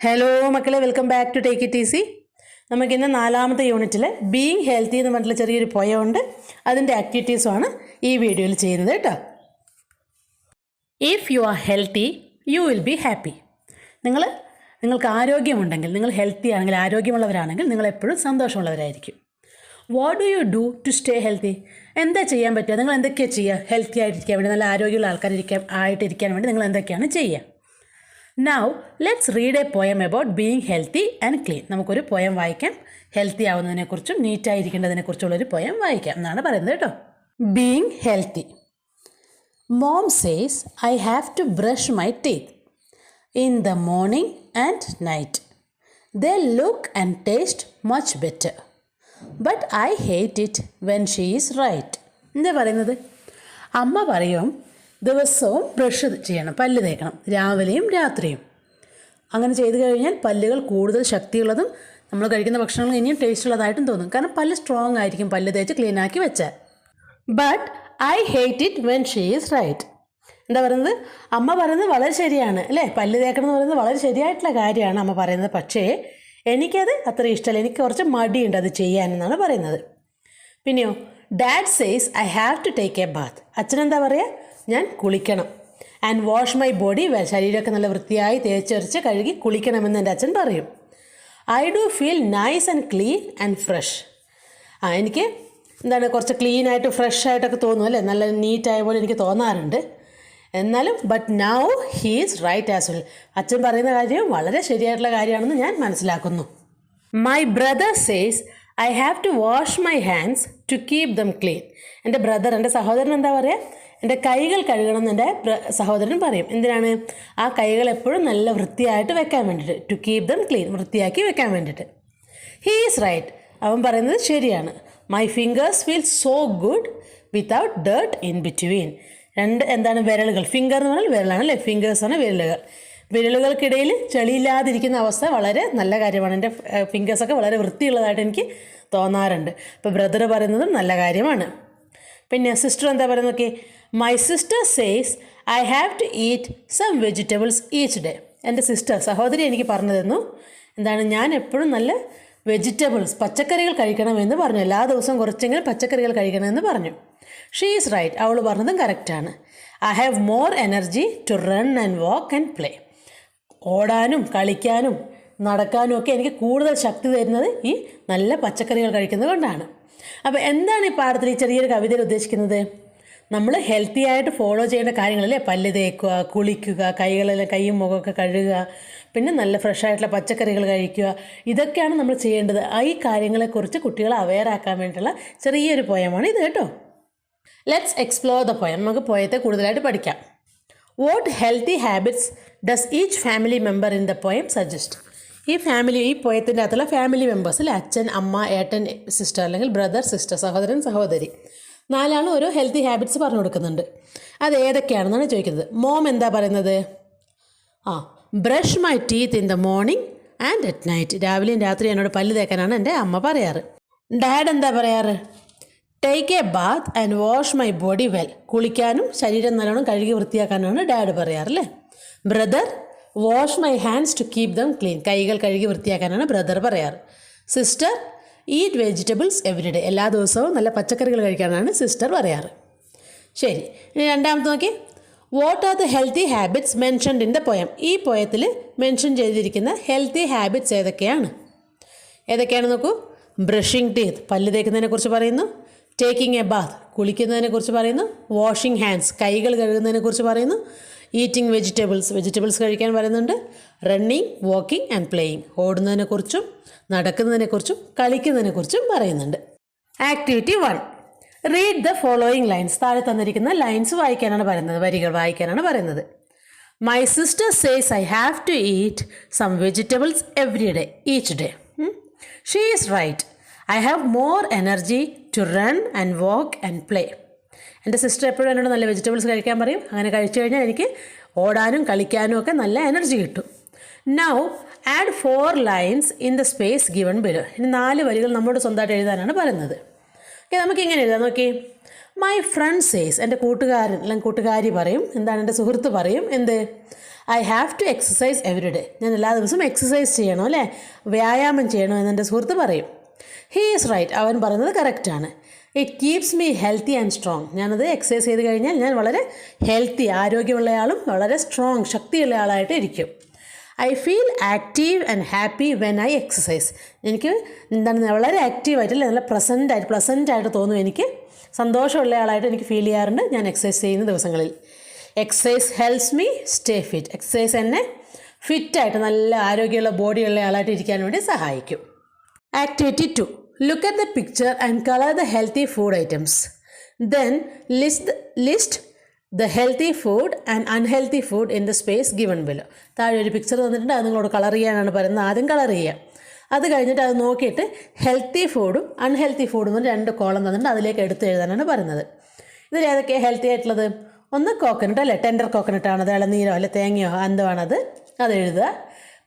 Hello മക്കളെ, welcome back to take it easy. നമുക്കിന്ന് 4ാമത്തെ യൂണിറ്റിൽ ബീയിങ് ഹെൽത്തി എന്ന് പറഞ്ഞിട്ടുള്ള ചെറിയൊരു പോയമുണ്ട്. അതിൻ്റെ ആക്ടിവിറ്റീസുമാണ് ഈ വീഡിയോയിൽ ചെയ്യുന്നത് കേട്ടോ. If you are healthy you will be happy. നിങ്ങൾക്ക് ആരോഗ്യമുണ്ടെങ്കിൽ, നിങ്ങൾ ഹെൽത്തി ആണെങ്കിൽ, ആരോഗ്യമുള്ളവരാണെങ്കിൽ നിങ്ങൾ എപ്പോഴും സന്തോഷമുള്ളവരായിരിക്കും. What do you do to stay healthy? എന്താ ചെയ്യാൻ പറ്റുക? നിങ്ങൾ എന്തൊക്കെയാണ് ചെയ്യുക ഹെൽത്തി ആയിട്ടിരിക്കാൻ വേണ്ടി, നല്ല ആരോഗ്യമുള്ള ആയിട്ടിരിക്കാൻ വേണ്ടി നിങ്ങൾ എന്തൊക്കെയാണ് ചെയ്യുക? Now let's read a poem about being healthy and clean. നമുക്കൊരു പോയം വായിക്കാം. ഹെൽത്തി ആവുന്നതിനെക്കുറിച്ചും നീറ്റായിരിക്കേണ്ടതിനെക്കുറിച്ചുള്ളൊരു പോയം വായിക്കാം എന്നാണ് പറയുന്നത് കേട്ടോ. Being healthy. Mom says I have to brush my teeth in the morning and night. They look and taste much better. But I hate it when she is right. എന്താ പറയുന്നത്? അമ്മ പറയും ദിവസവും brush ചെയ്യണം, പല്ല് തേക്കണം, രാവിലെയും രാത്രിയും. അങ്ങനെ ചെയ്ത് കഴിഞ്ഞാൽ പല്ലുകൾ കൂടുതൽ ശക്തിയുള്ളതും നമ്മൾ കഴിക്കുന്ന ഭക്ഷണങ്ങൾ ഇനിയും ടേസ്റ്റ് ഉള്ളതായിട്ടും തോന്നും. കാരണം പല്ല് സ്ട്രോങ് ആയിരിക്കും പല്ല് തേച്ച് ക്ലീനാക്കി വെച്ചാൽ. But I hate it when she is right. എന്താ പറയുന്നത്? അമ്മ പറയുന്നത് വളരെ ശരിയാണ് അല്ലേ? പല്ല് തേക്കണം എന്ന് പറയുന്നത് വളരെ ശരിയായിട്ടുള്ള കാര്യമാണ് അമ്മ പറയുന്നത്. പക്ഷേ എനിക്കത് അത്ര ഇഷ്ടമല്ല, എനിക്ക് കുറച്ച് മടിയുണ്ട് അത് ചെയ്യാനെന്നാണ് പറയുന്നത്. പിന്നെയോ, dad says I have to take a bath. അച്ഛനെന്താ പറയുക? ഞാൻ കുളിക്കണം. And wash my body well. ശരീരമൊക്കെ നല്ല വൃത്തിയായി തേച്ചരച്ച് കഴുകി കുളിക്കണമെന്ന് എൻ്റെ അച്ഛൻ പറയും. I do feel nice and clean and fresh. എനിക്ക് കുറച്ച് ക്ലീനായിട്ട് ഫ്രഷ് ആയിട്ടൊക്കെ തോന്നും അല്ലേ? നല്ല നീറ്റായ പോലെ എനിക്ക് തോന്നാറുണ്ട്. എന്നാലും but now he is right as well. അച്ഛൻ പറയുന്ന കാര്യം വളരെ ശരിയായിട്ടുള്ള കാര്യമാണെന്ന് ഞാൻ മനസ്സിലാക്കുന്നു. My brother says I have to wash my hands to keep them clean. എൻ്റെ സഹോദരൻ എന്താ പറയുക? എൻ്റെ കൈകൾ കഴുകണം എന്ന് എൻ്റെ സഹോദരൻ പറയും. എന്തിനാണ്? ആ കൈകൾ എപ്പോഴും നല്ല വൃത്തിയായിട്ട് വെക്കാൻ വേണ്ടിയിട്ട്. ടു കീപ് ദം ക്ലീൻ, വൃത്തിയാക്കി വെക്കാൻ വേണ്ടിയിട്ട്. He is right. അവൻ പറയുന്നത് ശരിയാണ്. My fingers feel so good without dirt in between. വിരലുകൾ. ഫിംഗർ എന്ന് പറഞ്ഞാൽ വിരലാണ് അല്ലേ? ഫിംഗേഴ്സാണ് വിരലുകൾ. വിരലുകൾക്കിടയിൽ ചെളിയില്ലാതിരിക്കുന്ന അവസ്ഥ വളരെ നല്ല കാര്യമാണ്. എൻ്റെ ഫിംഗേഴ്സൊക്കെ വളരെ വൃത്തിയുള്ളതായിട്ട് എനിക്ക് തോന്നാറുണ്ട്. അപ്പോൾ ബ്രദർ പറയുന്നതും നല്ല കാര്യമാണ്. പിന്നെ സിസ്റ്റർ എന്താ പറയുന്നത്? Okay, my sister says I have to eat some vegetables each day. എൻ്റെ സഹോദരി എനിക്ക് പറഞ്ഞു തന്നു ഞാൻ എപ്പോഴും നല്ല വെജിറ്റബിൾസ്, പച്ചക്കറികൾ കഴിക്കണമെന്ന് പറഞ്ഞു. എല്ലാ ദിവസവും കുറച്ചെങ്കിലും പച്ചക്കറികൾ കഴിക്കണമെന്ന് പറഞ്ഞു. She is right. അവൾ പറഞ്ഞതും കറക്റ്റാണ്. I have more energy to run and walk and play. ഓടാനും കളിക്കാനും നടക്കാനും ഒക്കെ എനിക്ക് കൂടുതൽ ശക്തി തരുന്നത് ഈ നല്ല പച്ചക്കറികൾ കഴിക്കുന്നത് കൊണ്ടാണ്. അപ്പോൾ എന്താണ് ഈ പാഠത്തിൽ ഈ ചെറിയൊരു കവിതയിൽ ഉദ്ദേശിക്കുന്നത്? നമ്മൾ ഹെൽത്തി ആയിട്ട് ഫോളോ ചെയ്യേണ്ട കാര്യങ്ങളല്ലേ? പല്ല് തേക്കുക, കുളിക്കുക, കൈയും മുഖമൊക്കെ കഴുകുക, പിന്നെ നല്ല ഫ്രഷ് ആയിട്ടുള്ള പച്ചക്കറികൾ കഴിക്കുക. ഇതൊക്കെയാണ് നമ്മൾ ചെയ്യേണ്ടത്. ഈ കാര്യങ്ങളെക്കുറിച്ച് കുട്ടികളെ അവെയർ ആക്കാൻ വേണ്ടിയിട്ടുള്ള ചെറിയൊരു പോയമാണ് ഇത് കേട്ടോ. Let's explore the poem. നമുക്ക് പോയത്തെ കൂടുതലായിട്ട് പഠിക്കാം. What healthy habits does each family member in the poem suggest? ഈ പോയത്തിൻ്റെ അകത്തുള്ള ഫാമിലി മെമ്പേഴ്സ് അല്ലേ? അച്ഛൻ, അമ്മ, ഏട്ടൻ, സിസ്റ്റർ അല്ലെങ്കിൽ ബ്രദർ, സിസ്റ്റർ, സഹോദരൻ, സഹോദരി, 4 ആൾ ഓരോ ഹെൽത്തി ഹാബിറ്റ്സ് പറഞ്ഞു കൊടുക്കുന്നുണ്ട്. അത് ഏതൊക്കെയാണെന്നാണ് ചോദിക്കുന്നത്. മോം എന്താ പറയുന്നത്? Brush my teeth in the morning and at night. രാവിലെയും രാത്രി എന്നോട് പല്ല് തേക്കാനാണ് എൻ്റെ അമ്മ പറയാറ്. ഡാഡ് എന്താ പറയാറ്? Take a bath and wash my body well. കുളിക്കാനും ശരീരം നല്ലോണം കഴുകി വൃത്തിയാക്കാനാണ് ഡാഡ് പറയാറല്ലേ. Brother wash my hands to keep them clean. കൈകൾ കഴുകി വൃത്തിയാക്കാനാണ് ബ്രദർ പറയാറ്. Sister eat vegetables every day. എല്ലാ ദിവസവും നല്ല പച്ചക്കറികൾ കഴിക്കാനാണ് സിസ്റ്റർ പറയാറ്. ശരി, ഇനി രണ്ടാമത്തെ നോക്കി. What are the healthy habits mentioned in the poem? ഈ പോയത്തിൽ മെൻഷൻ ചെയ്തിരിക്കുന്ന ഹെൽത്തി ഹാബിറ്റ്സ് ഏതൊക്കെയാണ് നോക്കൂ. ബ്രഷിംഗ് ടീത്ത്, പല്ല് തേക്കുന്നതിനെ കുറിച്ച് പറയുന്നു. ടേക്കിംഗ് എ ബാത്ത്, കുളിക്കുന്നതിനെ കുറിച്ച് പറയുന്നു. വാഷിംഗ് ഹാൻഡ്സ്, കൈകൾ കഴുകുന്നതിനെ കുറിച്ച് പറയുന്നു. ഈറ്റിംഗ് വെജിറ്റബിൾസ് കഴിക്കാൻ പറയുന്നുണ്ട്. റണ്ണിങ്, വാക്കിംഗ് ആൻഡ് പ്ലേയിങ്, ഓടുന്നതിനെക്കുറിച്ചും നടക്കുന്നതിനെക്കുറിച്ചും കളിക്കുന്നതിനെക്കുറിച്ചും പറയുന്നുണ്ട്. Activity 1, read the following lines. താഴെ തന്നിരിക്കുന്ന ലൈൻസ് വായിക്കാനാണ് പറയുന്നത്, വരികൾ വായിക്കാനാണ് പറയുന്നത്. My sister says I have to eat some vegetables every day each day. She is right. I have more energy to run and walk and play. എൻ്റെ sister എപ്പോഴും എന്നോട് നല്ല വെജിറ്റബിൾസ് കഴിക്കാൻ പറയും. അങ്ങനെ കഴിച്ചു കഴിഞ്ഞാൽ എനിക്ക് ഓടാനും കളിക്കാനും ഒക്കെ നല്ല എനർജി കിട്ടും. Now add 4 lines in the space given below. ഇനി 4 വരികൾ നമ്മോട് സ്വന്തമായിട്ട് എഴുതാനാണ് പറയുന്നത്. ഓക്കെ, നമുക്ക് ഇങ്ങനെ എഴുതാം. നോക്കി. My friend says. എൻ്റെ കൂട്ടുകാരൻ അല്ലെങ്കിൽ കൂട്ടുകാരി പറയും. എൻ്റെ സുഹൃത്ത് പറയും. I have to exercise every day. ഞാൻ എല്ലാ ദിവസവും എക്സസൈസ് ചെയ്യണം അല്ലേ, വ്യായാമം ചെയ്യണം എന്നെൻ്റെ സുഹൃത്ത് പറയും. ഹീ ഈസ് റൈറ്റ്, അവൻ പറയുന്നത് കറക്റ്റാണ്. It keeps me healthy and strong. ഞാനത് എക്സസൈസ് ചെയ്ത് കഴിഞ്ഞാൽ ഞാൻ വളരെ ഹെൽത്തി, ആരോഗ്യമുള്ളയാളും വളരെ സ്ട്രോങ്, ശക്തിയുള്ള ആളായിട്ട് ഇരിക്കും. I feel active and happy when I exercise. എനിക്ക് എന്താണ് വളരെ ആക്റ്റീവായിട്ടല്ലേ, നല്ല പ്ലസൻ്റായിട്ട് തോന്നും. എനിക്ക് സന്തോഷമുള്ള ആളായിട്ട് എനിക്ക് ഫീൽ ചെയ്യാറുണ്ട് ഞാൻ എക്സസൈസ് ചെയ്യുന്ന ദിവസങ്ങളിൽ. Exercise helps me stay fit. Exercise എന്നെ ഫിറ്റായിട്ട് നല്ല ആരോഗ്യമുള്ള ബോഡിയുള്ള ആളായിട്ട് ഇരിക്കാൻ വേണ്ടി സഹായിക്കും. Activity 2. Look at the picture and color the healthy food items. Then list the healthy food and unhealthy food in the space given below. താഴെ ഒരു പിക്ചർ തന്നിട്ടുണ്ട്, അത് നിങ്ങളോട് കളർ ചെയ്യാനാണ് പറയുന്നത്. ആദ്യം കളർ ചെയ്യുക, അത് കഴിഞ്ഞിട്ട് അത് നോക്കിയിട്ട് ഹെൽത്തി ഫുഡും അൺഹെൽത്തി ഫുഡും 2 കോളം തന്നിട്ടുണ്ട്, അതിലേക്ക് എടുത്ത് എഴുതാനാണ് പറയുന്നത്. ഇതിൽ ഏതൊക്കെയാണ് ഹെൽത്തി ആയിട്ടുള്ളത്? ഒന്ന് കോക്കനട്ട് അല്ലേ, ടെൻഡർ കോക്കനട്ടാണ്, അത് ഇളനീരോ അല്ലെ തേങ്ങയോ എന്തുവാണത്, അത് എഴുതുക.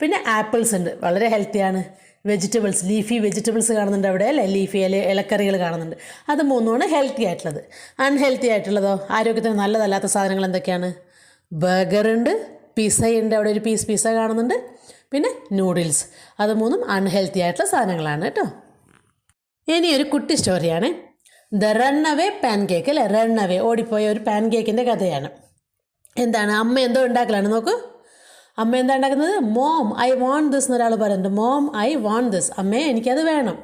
പിന്നെ ആപ്പിൾസ് ഉണ്ട്, വളരെ ഹെൽത്തിയാണ്. വെജിറ്റബിൾസ്, ലീഫി വെജിറ്റബിൾസ് കാണുന്നുണ്ട് അവിടെ അല്ലേ, ലീഫി ഇലക്കറികൾ കാണുന്നുണ്ട്, അത് 3ആണ് ഹെൽത്തി ആയിട്ടുള്ളത്. അൺഹെൽത്തി ആയിട്ടുള്ളതോ, ആരോഗ്യത്തിന് നല്ലതല്ലാത്ത സാധനങ്ങൾ എന്തൊക്കെയാണ്? ബർഗറുണ്ട്, പിസ്സയുണ്ട്, അവിടെ ഒരു പിസ്സ കാണുന്നുണ്ട്, പിന്നെ നൂഡിൽസ്, അത് 3ഉം അൺഹെൽത്തി ആയിട്ടുള്ള സാധനങ്ങളാണ് കേട്ടോ. ഇനി ഒരു കുട്ടി സ്റ്റോറിയാണ്, the run away pancake അല്ലേ, റൺ അവേ ഓടിപ്പോയ ഒരു പാൻ കേക്കിൻ്റെ കഥയാണ്. എന്താണ്, അമ്മ എന്തോ ഉണ്ടാക്കലാണ്, നോക്കൂ. അമ്മ എന്താ ഉണ്ടാക്കുന്നത്? മോം ഐ വാണ്ട് ദിസ് എന്നൊരാൾ പറയുന്നുണ്ട്. മോം ഐ വാണ്ട് ദിസ്, അമ്മേ എനിക്കത് വേണം.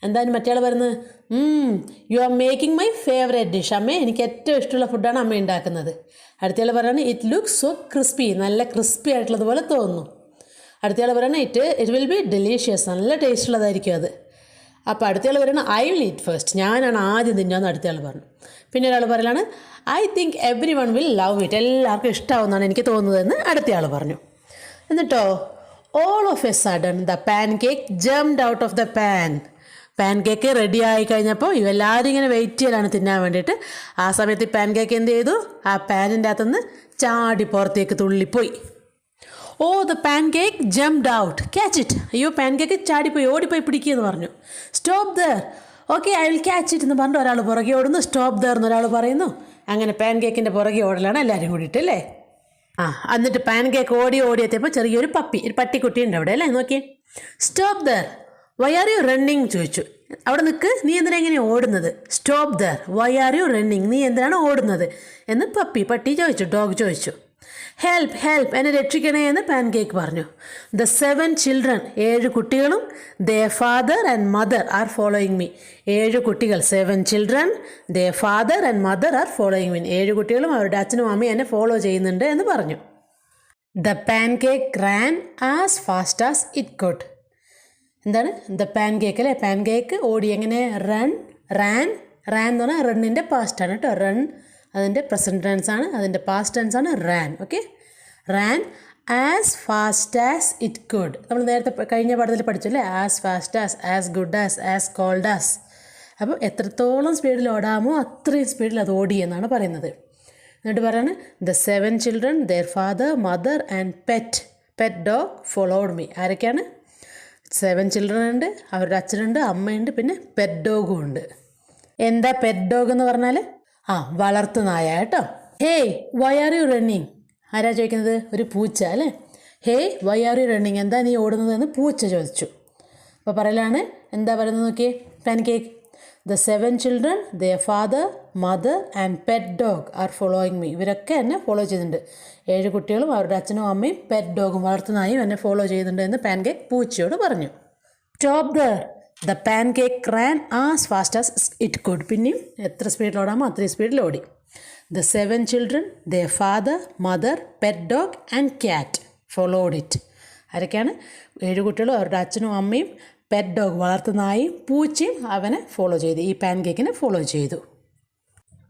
എന്തായാലും മറ്റേ ആൾ പറയുന്നത്, you are making my favourite dish. അമ്മേ എനിക്ക് ഏറ്റവും ഇഷ്ടമുള്ള ഫുഡാണ് അമ്മ ഉണ്ടാക്കുന്നത്. അടുത്തയാൾ പറയുന്നത്, ഇറ്റ് ലുക്സ് സോ ക്രിസ്പി, നല്ല ക്രിസ്പി ആയിട്ടുള്ളതുപോലെ തോന്നുന്നു. അടുത്തയാൾ പറയുന്നത്, ഇറ്റ് വിൽ ബി ഡെലീഷ്യസ്, നല്ല ടേസ്റ്റ് ഉള്ളതായിരിക്കും അത്. അപ്പോൾ അടുത്തയാൾ പറയുന്നത്, ഐ വിൽ ഈറ്റ് ഫസ്റ്റ്, ഞാനാണ് ആദ്യം തിന്നാന്ന് അടുത്തയാൾ പറഞ്ഞു. പിന്നെ ഒരാൾ പറയലാണ്, I think every one will love it, എല്ലാവർക്കും ഇഷ്ടമാവുമെന്നാണ് എനിക്ക് തോന്നുന്നതെന്ന് അടുത്തയാൾ പറഞ്ഞു. എന്നിട്ടോ, all of a sudden the pancake jumped out of the pan. Pancake ready ആയി കഴിഞ്ഞപ്പോൾ ഇവരെല്ലാവരും ഇങ്ങനെ വെയിറ്റ് ചെയ്യലാണ് തിന്നാൻ വേണ്ടിയിട്ട്. ആ സമയത്ത് പാൻ കേക്ക് എന്ത് ചെയ്തു? ആ പാനിൻ്റെ അകത്തുനിന്ന് ചാടി പുറത്തേക്ക് തുള്ളിപ്പോയി. Oh the pancake jumped out, catch it. അയ്യോ പാൻ കേക്ക് ചാടിപ്പോയി, ഓടിപ്പോയി പിടിക്കുകയെന്ന് പറഞ്ഞു. Stop there, okay I will catch it എന്ന് പറഞ്ഞിട്ട് ഒരാൾ പുറകെ ഓടുന്നു. സ്റ്റോപ്പ് ദർ എന്നൊരാൾ പറയുന്നു. അങ്ങനെ പാൻ കേക്കിൻ്റെ പുറകെ ഓടലാണ് എല്ലാവരും കൂടിയിട്ടല്ലേ. എന്നിട്ട് പാൻ കേക്ക് ഓടി എത്തിയപ്പോൾ ചെറിയൊരു ഒരു പട്ടിക്കുട്ടി ഉണ്ട് അവിടെ അല്ലേ, നോക്കിയേ. Stop there, why are you running ചോദിച്ചു. അവിടെ നിൽക്ക്, നീ എന്തിനാ ഇങ്ങനെ ഓടുന്നത്? Stop there, why are you running, നീ എന്തിനാണ് ഓടുന്നത് എന്ന് പട്ടി ചോദിച്ചു, ഡോഗ് ചോദിച്ചു. ഹെൽപ്പ് ഹെൽപ്പ്, എന്നെ രക്ഷിക്കണേ എന്ന് പാൻ കേക്ക് പറഞ്ഞു. ദ 7 ചിൽഡ്രൻ, 7 കുട്ടികളും, their father and mother are following me. 7 കുട്ടികൾ, 7 children, their father and mother are following me. 7 കുട്ടികളും അവരുടെ അച്ഛനും അമ്മയും എന്നെ ഫോളോ ചെയ്യുന്നുണ്ട് എന്ന് പറഞ്ഞു. The pancake ran as fast as it could. എന്താണ് ദ പാൻ കേക്ക് അല്ലേ, പാൻ കേക്ക് ഓടി എങ്ങനെ? റാൻ എന്ന് പറഞ്ഞാൽ റണ്ണിൻ്റെ പാസ്റ്റാണ് കേട്ടോ. റൺ അതിൻ്റെ പ്രസൻറ്റ് ടെൻസ് ആണ്, അതിൻ്റെ പാസ്റ്റ് ടെൻസ് ആണ് ran. Okay, ran as fast as it could. നമ്മൾ നേരത്തെ കഴിഞ്ഞ പാഠത്തിൽ പഠിച്ചു അല്ലേ, as fast as good as cold as. അപ്പോൾ എത്രത്തോളം സ്പീഡിൽ ഓടാമോ അത്രയും സ്പീഡിൽ അത് ഓടി എന്നാണ് പറയുന്നത്. എന്നിട്ട് പറയാണ്, the 7 children, their father, mother and pet dog followed me. ആരൊക്കെയാണ്? 7 ചിൽഡ്രൻ ഉണ്ട്, അവരുടെ അച്ഛനുണ്ട്, അമ്മയുണ്ട്, പിന്നെ പെറ്റ് ഡോഗും ഉണ്ട്. എന്താ പെറ്റ് ഡോഗ് എന്ന് പറഞ്ഞാൽ? വളർത്തുനായ കേട്ടോ. Hey why are you running, ആരാ ചോദിക്കുന്നത്? ഒരു പൂച്ച അല്ലേ. Hey why are you running, എന്താ നീ ഓടുന്നതെന്ന് പൂച്ച ചോദിച്ചു. അപ്പോൾ പറയലാണ്, എന്താ പറയുന്നത് നോക്കിയേ, pancake. The 7 children, their father, mother and pet dog are following me. ഇവരൊക്കെ എന്നെ ഫോളോ ചെയ്യുന്നുണ്ട്. 7 കുട്ടികളും അവരുടെ അച്ഛനും അമ്മയും പെറ്റ് ഡോഗും വളർത്തുനായും എന്നെ ഫോളോ ചെയ്യുന്നുണ്ട് എന്ന് പാൻ കേക്ക് പൂച്ചയോട് പറഞ്ഞു. Stop there, the pancake ran as fast as it could. പിന്നെയും എത്ര സ്പീഡിൽ ഓടാമോ അത്രയും സ്പീഡിൽ ഓടി. The 7 children, their father, mother, pet dog and cat followed it. ആരൊക്കെയാണ്? 7 കുട്ടികളും അവരുടെ അച്ഛനും അമ്മയും പെറ്റ് ഡോഗ് വളർത്തുനായും പൂച്ചയും അവനെ ഫോളോ ചെയ്തു, ഈ പാൻ കേക്കിനെ ഫോളോ ചെയ്തു.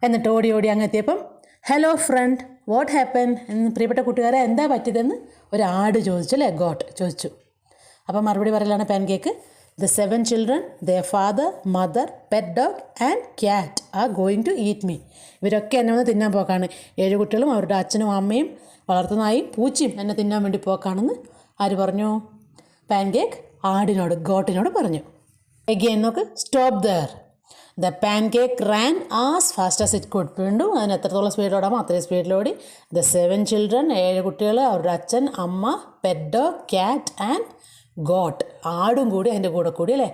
എന്നിട്ട് ഓടി അങ്ങെത്തിയപ്പം, ഹലോ ഫ്രണ്ട് വാട്ട് ഹാപ്പൻ എന്ന്, പ്രിയപ്പെട്ട കൂട്ടുകാരെ എന്താ പറ്റിയതെന്ന് ഒരു ആട് ചോദിച്ചു അല്ലേ, ഗോട്ട് ചോദിച്ചു. അപ്പം മറുപടി പറയലാണ് pancake, the 7 children, their father, mother, pet dog and cat are going to eat me. ഇവരൊക്കെ എന്നെ വന്ന് തിന്നാൻ പോക്കാണ്. 7 കുട്ടികളും അവരുടെ അച്ഛനും അമ്മയും വളർത്തുനായും പൂച്ചയും എന്നെ തിന്നാൻ വേണ്ടി പോക്കാണെന്ന് ആര് പറഞ്ഞു? പാൻ കേക്ക് ആടിനോട്, ഗോട്ടിനോട് പറഞ്ഞു. എഗെയിൻ നോക്ക്, stop there, the pancake ran as fast as it could. വീണ്ടും അതിന് എത്രത്തോളം സ്പീഡിലോടാമോ അത്രയും സ്പീഡിലോടി. ദ 7 ചിൽഡ്രൻ, 7 കുട്ടികൾ, അവരുടെ അച്ഛൻ, അമ്മ, pet dog, cat and got, ആടും കൂടി അതിൻ്റെ കൂടെ കൂടി അല്ലേ,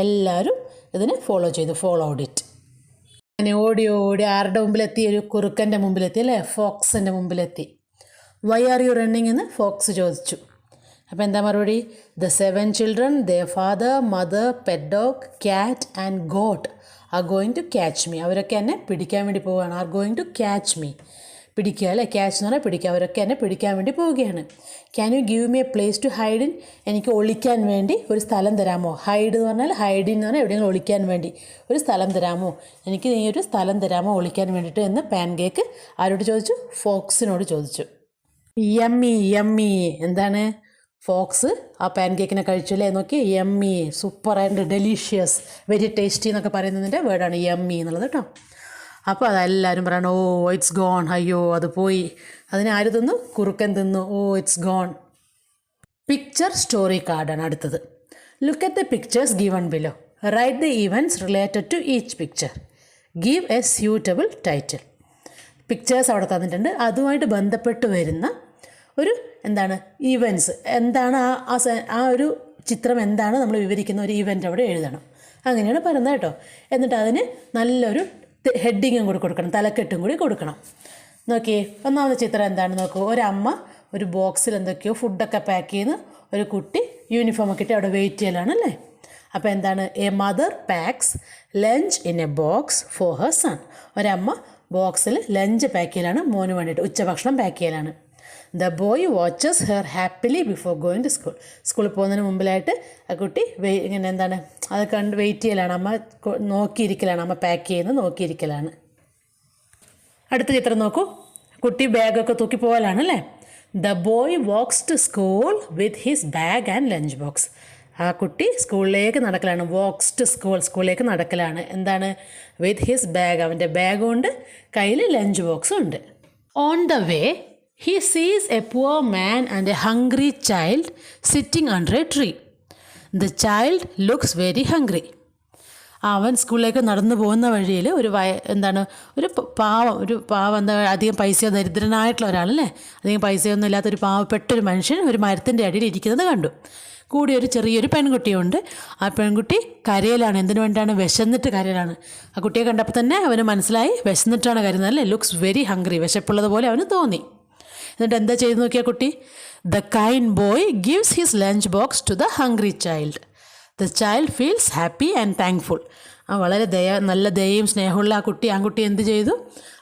എല്ലാവരും ഇതിനെ ഫോളോ ചെയ്തു, ഫോളോഡ് ഇറ്റ്. അങ്ങനെ ഓടി ഓടി ആരുടെ മുമ്പിലെത്തി? ഒരു കുറുക്കൻ്റെ മുമ്പിലെത്തി അല്ലേ, ഫോക്സിൻ്റെ മുമ്പിലെത്തി. വൈ ആർ യു റണ്ണിങ് എന്ന് ഫോക്സ് ചോദിച്ചു. അപ്പോൾ എന്താ മറുപടി? The 7 children, their father, mother, pet dog, cat and goat are going to catch me. അവരൊക്കെ എന്നെ പിടിക്കാൻ വേണ്ടി പോവുകയാണ്. Are going to catch me. പിടിക്കുക അല്ലേ, ക്യാച്ച് എന്ന് പറഞ്ഞാൽ പിടിക്കുക. അവരൊക്കെ എന്നെ പിടിക്കാൻ വേണ്ടി പോവുകയാണ്. Can you give me a place to hide in? എനിക്ക് ഒളിക്കാൻ വേണ്ടി ഒരു സ്ഥലം തരാമോ? ഹൈഡ് എന്ന് പറഞ്ഞാൽ ഹൈഡ് ഇൻ എന്ന് പറഞ്ഞാൽ എവിടെയെങ്കിലും ഒളിക്കാൻ വേണ്ടി ഒരു സ്ഥലം തരാമോ? എനിക്ക് നീ ഒരു സ്ഥലം തരാമോ ഒളിക്കാൻ വേണ്ടിയിട്ട് എന്ന് പാൻ കേക്ക് ആരോട് ചോദിച്ചു? ഫോക്സിനോട് ചോദിച്ചു. Yummy yummy. എന്താണ്? ഫോക്സ് ആ പാൻ കേക്കിനെ കഴിച്ചു അല്ലേ, നോക്കി. Yummy, super and delicious, very tasty എന്നൊക്കെ പറയുന്നതിൻ്റെ വേർഡാണ് യമ്മി എന്നുള്ളത് കേട്ടോ. അപ്പോൾ അതെല്ലാവരും പറയണം, ഓ ഇറ്റ്സ് ഗോൺ, അയ്യോ അത് പോയി. അതിനെ ആര് തിന്നു? കുറുക്കൻ തിന്നു. Oh it's gone. Picture story കാർഡാണ് അടുത്തത്. Look at the pictures given below. Write the events related to each picture. Give a suitable title. Pictures അവിടെ തന്നിട്ടുണ്ട്. അതുമായിട്ട് ബന്ധപ്പെട്ട് വരുന്ന ഒരു എന്താണ് ഈവൻറ്റ്സ്, എന്താണ് ആ ഒരു ചിത്രം എന്താണ് നമ്മൾ വിവരിക്കുന്ന ഒരു ഈവൻ്റ് അവിടെ എഴുതണം. അങ്ങനെയാണ് പറയുന്നത് കേട്ടോ. എന്നിട്ട് അതിന് നല്ലൊരു ഹെഡിങ്ങും കൂടി കൊടുക്കണം, തലക്കെട്ടും കൂടി കൊടുക്കണം. നോക്കിയേ, ഒന്നാമത്തെ ചിത്രം എന്താണ് നോക്കൂ. ഒരമ്മ ഒരു ബോക്സിൽ എന്തൊക്കെയോ ഫുഡൊക്കെ പാക്ക് ചെയ്യുന്നു. ഒരു കുട്ടി യൂണിഫോമൊക്കെ ഇട്ട് അവിടെ വെയിറ്റ് ചെയ്യലാണ് അല്ലേ. അപ്പോൾ എന്താണ്? A mother packs lunch in a box for her son. ഒരമ്മ ബോക്സിൽ ലഞ്ച് പാക്ക് ചെയ്യലാണ്, മോന് വേണ്ടിയിട്ട് ഉച്ചഭക്ഷണം പാക്ക് ചെയ്യലാണ്. The boy watches her happily before going to school. സ്കൂളിൽ പോകുന്നതിന് മുമ്പിലായിട്ട് ആ കുട്ടി ഇങ്ങനെ എന്താണ് അത് കണ്ട് വെയിറ്റ് ചെയ്യലാണ്. അമ്മ നോക്കിയിരിക്കലാണ്, അമ്മ പാക്ക് ചെയ്യുന്നത് നോക്കിയിരിക്കലാണ്. അടുത്ത ചിത്രം നോക്കൂ. കുട്ടി ബാഗൊക്കെ തൂക്കി പോകലാണ് അല്ലേ. The boy walks to school with his bag and lunch box. ആ കുട്ടി സ്കൂളിലേക്ക് നടക്കലാണ്. വാക്സ് ടു സ്കൂൾ, സ്കൂളിലേക്ക് നടക്കലാണ്. എന്താണ്? വിത്ത് ഹിസ് ബാഗ്, അവൻ്റെ ബാഗും ഉണ്ട്, കയ്യിൽ ലഞ്ച് ബോക്സും ഉണ്ട്. On the way he sees a poor man and a hungry child sitting under a tree. The child looks very hungry. അവൻ സ്കൂളിലേക്ക് നടന്നു പോകുന്ന വഴിയിൽ ഒരു ഒരു പാവം എന്താ അധികം പൈസ ദരിദ്രനായിട്ടുള്ള ഒരാളല്ലേ, അധികം പൈസയൊന്നും ഇല്ലാത്തൊരു പാവപ്പെട്ടൊരു മനുഷ്യൻ ഒരു മരത്തിൻ്റെ അടിയിൽ ഇരിക്കുന്നത് കണ്ടു. കൂടി ഒരു ചെറിയൊരു പെൺകുട്ടിയുണ്ട്. ആ പെൺകുട്ടി കരയിലാണ്. എന്തിനു വേണ്ടിയാണ്? വിശന്നിട്ട് കരയിലാണ്. ആ കുട്ടിയെ കണ്ടപ്പോൾ തന്നെ അവന് മനസ്സിലായി വിശന്നിട്ടാണ് കരുതുന്നത് അല്ലേ. ലുക്സ് വെരി ഹംഗ്രി, വിശപ്പുള്ളതുപോലെ അവന് തോന്നി. എന്നിട്ട് എന്താ ചെയ്ത് നോക്കിയ കുട്ടി? The kind boy gives his lunch box to the hungry child. The child feels happy and thankful. വളരെ നല്ല ദയയും സ്നേഹമുള്ള ആൺകുട്ടി എന്ത് ചെയ്തു?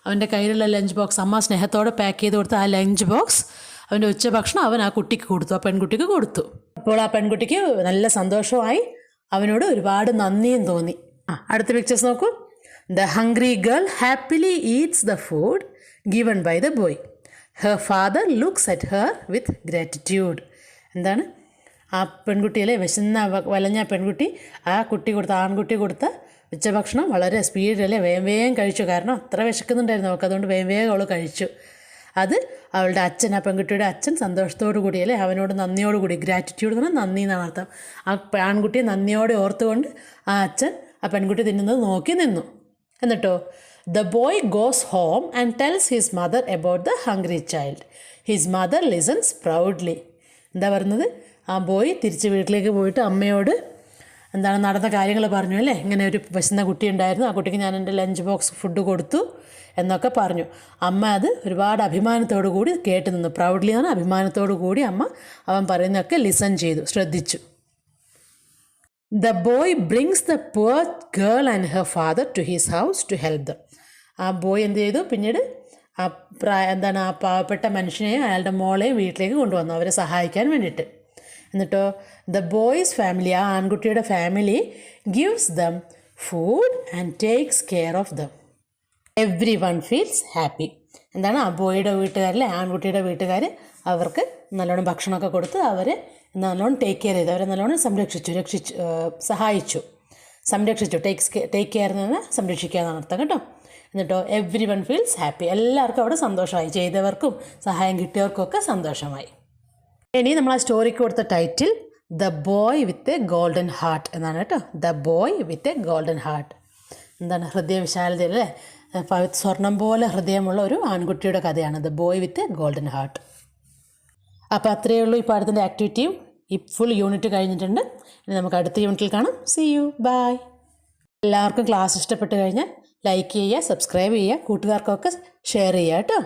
അവൻ്റെ കയ്യിലുള്ള ലഞ്ച് ബോക്സ് അമ്മ സ്നേഹത്തോടെ പാക്ക് ചെയ്ത് കൊടുത്ത ആ ലഞ്ച് ബോക്സ്, അവൻ്റെ ഉച്ചഭക്ഷണം അവൻ ആ കുട്ടിക്ക് കൊടുത്തു, ആ പെൺകുട്ടിക്ക് കൊടുത്തു. അപ്പോൾ ആ പെൺകുട്ടിക്ക് നല്ല സന്തോഷമായി, അവനോട് ഒരുപാട് നന്ദിയും തോന്നി. അടുത്ത പിക്ചേഴ്സ് നോക്കൂ. The hungry girl happily eats the food given by the boy. Her father looks at her with gratitude. എന്താണ്? ആ പെൺകുട്ടിയിലെ വലഞ്ഞ പെൺകുട്ടി ആൺകുട്ടി കൊടുത്ത ഉച്ചഭക്ഷണം വളരെ സ്പീഡിലല്ലേ വേഗം കഴിച്ചു. കാരണം അത്ര വിശക്കുന്നുണ്ടായിരുന്നു അവൾക്ക്, അതുകൊണ്ട് വേഗം അവൾ കഴിച്ചു. അത് അവളുടെ അച്ഛൻ, ആ പെൺകുട്ടിയുടെ അച്ഛൻ സന്തോഷത്തോടു കൂടിയല്ലേ അവനോട് നന്ദിയോടുകൂടി, ഗ്രാറ്റിറ്റ്യൂഡ് എന്ന് പറഞ്ഞാൽ നന്ദി എന്നാണ് അർത്ഥം. ആ ആൺകുട്ടിയെ നന്ദിയോടെ ഓർത്തുകൊണ്ട് ആ അച്ഛൻ ആ പെൺകുട്ടി തിന്നുന്നത് നോക്കി നിന്നു. എന്നിട്ടോ the boy goes home and tells his mother about the hungry child. His mother listens proudly. എന്താ പറയുന്നത്? ആ ബോയ് തിരിച്ച് വീട്ടിലേക്ക് പോയിട്ട് അമ്മയോട് എന്താണ് നടന്ന കാര്യങ്ങൾ പറഞ്ഞു അല്ലേ. ഇങ്ങനെ ഒരു വിശന്ന കുട്ടി ഉണ്ടായിരുന്നു, ആ കുട്ടിക്ക് ഞാൻ എൻ്റെ ലഞ്ച് ബോക്സ് ഫുഡ് കൊടുത്തു എന്നൊക്കെ പറഞ്ഞു. അമ്മ അത് ഒരുപാട് അഭിമാനത്തോടു കൂടി കേട്ട് നിന്നു. പ്രൗഡ്ലി എന്ന് പറഞ്ഞാൽ അഭിമാനത്തോടു കൂടി അമ്മ അവൻ പറയുന്നതൊക്കെ ലിസൺ ചെയ്തു, ശ്രദ്ധിച്ചു. The boy brings the poor girl and her father to his house to help them. ആ ബോയ് എന്ത് ചെയ്തു? പിന്നീട് ആ പാവപ്പെട്ട മനുഷ്യനെയും അയാളുടെ മോളെയും വീട്ടിലേക്ക് കൊണ്ടുവന്നു, അവരെ സഹായിക്കാൻ വേണ്ടിയിട്ട്. എന്നിട്ടോ ദ ബോയ്സ് ഫാമിലി, ആ ആൺകുട്ടിയുടെ family gives them food and takes care of them. Every one feels happy. എന്താണ്? ആ ബോയുടെ വീട്ടുകാരിലെ ആൺകുട്ടിയുടെ വീട്ടുകാർ അവർക്ക് നല്ലോണം ഭക്ഷണമൊക്കെ കൊടുത്ത് അവരെ നല്ലോണം ടേക്ക് കെയർ ചെയ്തു, അവരെ നല്ലോണം സഹായിച്ചു. ടേക്ക് കെയർ എന്ന് പറഞ്ഞാൽ സംരക്ഷിക്കുക എന്നാണ് അർത്ഥം കേട്ടോ. എന്നിട്ടോ എവ്രി വൺ ഫീൽസ് ഹാപ്പി, എല്ലാവർക്കും അവിടെ സന്തോഷമായി, ചെയ്തവർക്കും സഹായം കിട്ടിയവർക്കും ഒക്കെ സന്തോഷമായി. ഇനി നമ്മൾ ആ സ്റ്റോറിക്ക് കൊടുത്ത title the boy with a golden heart എന്നാണ് കേട്ടോ. The boy with a golden heart. എന്താണ് ഹൃദയവിശാലതയിൽ അല്ലേ, സ്വർണം പോലെ ഹൃദയമുള്ള ഒരു ആൺകുട്ടിയുടെ കഥയാണ് the boy with golden heart. അപ്പോൾ അത്രയേ ഉള്ളൂ ഈ പാഠത്തിൻ്റെ ആക്ടിവിറ്റിയും. ഈ ഫുൾ യൂണിറ്റ് കഴിഞ്ഞിട്ടുണ്ട്. ഇനി നമുക്ക് അടുത്ത യൂണിറ്റിൽ കാണാം. See you, bye. എല്ലാവർക്കും ക്ലാസ് ഇഷ്ടപ്പെട്ട് കഴിഞ്ഞാൽ ലൈക്ക് ചെയ്യുക, സബ്സ്ക്രൈബ് ചെയ്യുക, കൂട്ടുകാർക്കൊക്കെ ഷെയർ ചെയ്യുക കേട്ടോ.